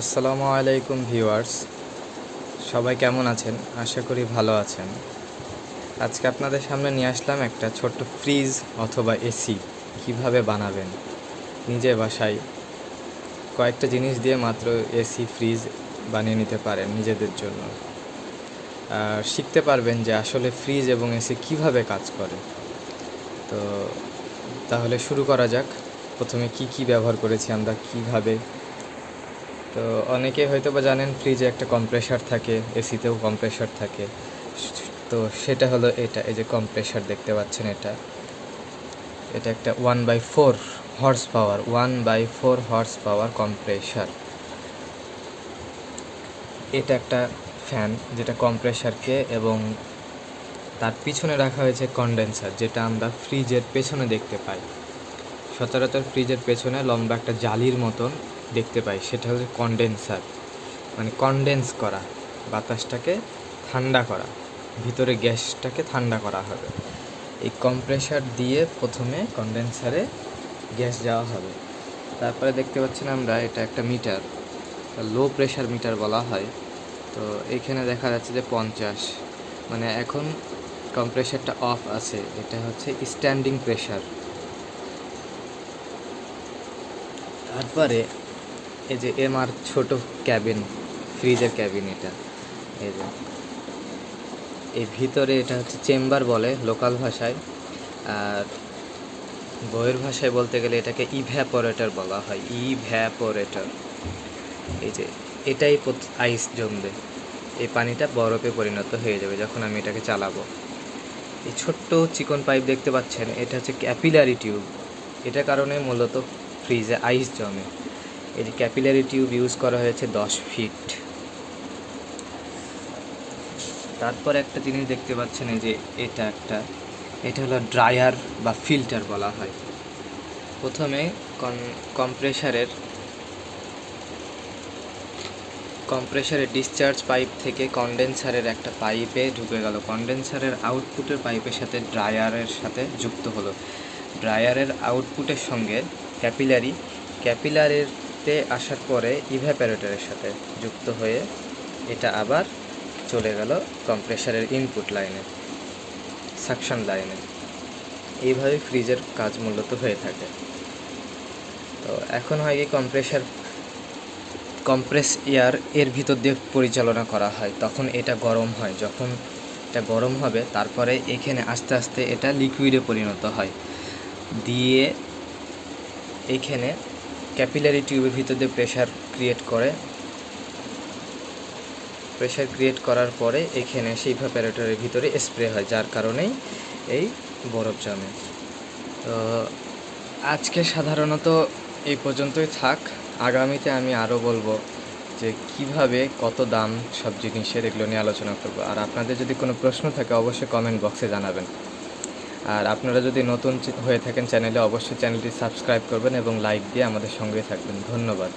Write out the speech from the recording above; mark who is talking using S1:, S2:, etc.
S1: আসসালামু আলাইকুম ভিউয়ার্স, সবাই কেমন আছেন? আশা করি ভালো আছেন। আজকে আপনাদের সামনে নিয়ে আসলাম একটা ছোট্ট ফ্রিজ অথবা এসি কিভাবে বানাবেন নিজে বাসায়। কয়েকটা জিনিস দিয়ে মাত্র এসি ফ্রিজ বানিয়ে নিতে পারেন নিজেদের জন্য। আর শিখতে পারবেন যে আসলে ফ্রিজ এবং এসি কিভাবে কাজ করে। তো তাহলে শুরু করা যাক। প্রথমে কি ব্যবহার করেছি আমরা, কিভাবে। তো অনেকে হয়তো বা জানেন ফ্রিজে একটা কম্প্রেসার থাকে, এসিতেও কম্প্রেসার থাকে। তো সেটা হলো এটা, এই যে কম্প্রেসার দেখতে পাচ্ছেন, এটা একটা 1/4 horse power 1/4 horse power compressor. এটা একটা ফ্যান যেটা কম্প্রেসারকে, এবং তার পিছনে রাখা হয়েছে কনডেন্সার, যেটা আমরা ফ্রিজের পেছনে দেখতে পাই। সচরাচর ফ্রিজের পেছনে লম্বা একটা জালির মতন দেখতে পাই, সেটা হচ্ছে কনডেন্সার, মানে কনডেন্স করা, বাতাসটাকে ঠান্ডা করা, ভিতরে গ্যাসটাকে ঠান্ডা করা হবে। এই কম্প্রেসার দিয়ে প্রথমে কনডেন্সারে গ্যাস যাওয়া হবে। তারপরে দেখতে পাচ্ছেন আমরা, এটা একটা মিটার, লো প্রেশার মিটার বলা হয়। তো এইখানে দেখা যাচ্ছে যে 50, মানে এখন কম্প্রেসারটা অফ আছে, এটা হচ্ছে স্ট্যান্ডিং প্রেশার। তারপরে এই যে এমআর ছোট ক্যাবিন, ফ্রিজের ক্যাবিন, এটা এই যে এই ভিতরে এটা হচ্ছে চেম্বার বলে লোকাল ভাষায়, আর বইয়ের ভাষায় বলতে গেলে এটাকে ইভ্যাপোরেটর বলা হয়, ইভ্যাপোরেটর। এই যে এটাই আইস জমবে, এই পানিটা বরফে পরিণত হয়ে যাবে যখন আমি এটাকে চালাবো। এই ছোট্ট চিকন পাইপ দেখতে পাচ্ছেন, এটা হচ্ছে ক্যাপিলারি টিউব। এটার কারণে মূলত ফ্রিজে আইস জমে। এই যে ক্যাপিলারি টিউব ইউজ করা হয়েছে 10 ফিট। তারপর একটা জিনিস দেখতে পাচ্ছেন, এই যে এটা হলো ড্রায়ার বা ফিল্টার বলা হয়। প্রথমে কম্প্রেসারের ডিসচার্জ পাইপ থেকে কনডেন্সারের একটা পাইপে ঢুকে গেল, কনডেন্সারের আউটপুটের পাইপের সাথে ড্রায়ারের সাথে যুক্ত হলো, ড্রায়ারের আউটপুটের সঙ্গে ক্যাপিলারিতে আসার পরে ইভ্যাপোরেটরের সাথে যুক্ত হয়ে এটা আবার চলে গেল কম্প্রেসারের ইনপুট লাইনে, সাকশন লাইনে। এইভাবে ফ্রিজের কাজ মূলত হয়ে থাকে। তো এখন হয় কি, কম্প্রেস এয়ার এর ভিতর দিয়ে পরিচালনা করা হয়, তখন এটা গরম হয়। যখন এটা গরম হবে, তারপরে এখানে আস্তে আস্তে এটা লিকুইডে পরিণত হয়, দিয়ে এইখানে ক্যাপিলারি টিউবের ভিতর দিয়ে প্রেশার ক্রিয়েট করার পরে এখানে সেই ইভ্যাপোরেটরের ভিতরে স্প্রে হয়, যার কারণেই এই বরফ জমে। তো আজকে সাধারণত এই পর্যন্তই থাক। আগামীতে আমি আরও বলবো যে কিভাবে, কত দাম সব জিনিসের, এগুলো নিয়ে আলোচনা করব। আর আপনাদের যদি কোনো প্রশ্ন থাকে অবশ্যই কমেন্ট বক্সে জানাবেন। আর আপনারা যদি নতুন হয়ে থাকেন চ্যানেলে, অবশ্যই চ্যানেলটি সাবস্ক্রাইব করবেন এবং লাইক দিয়ে আমাদের সঙ্গে থাকবেন। ধন্যবাদ।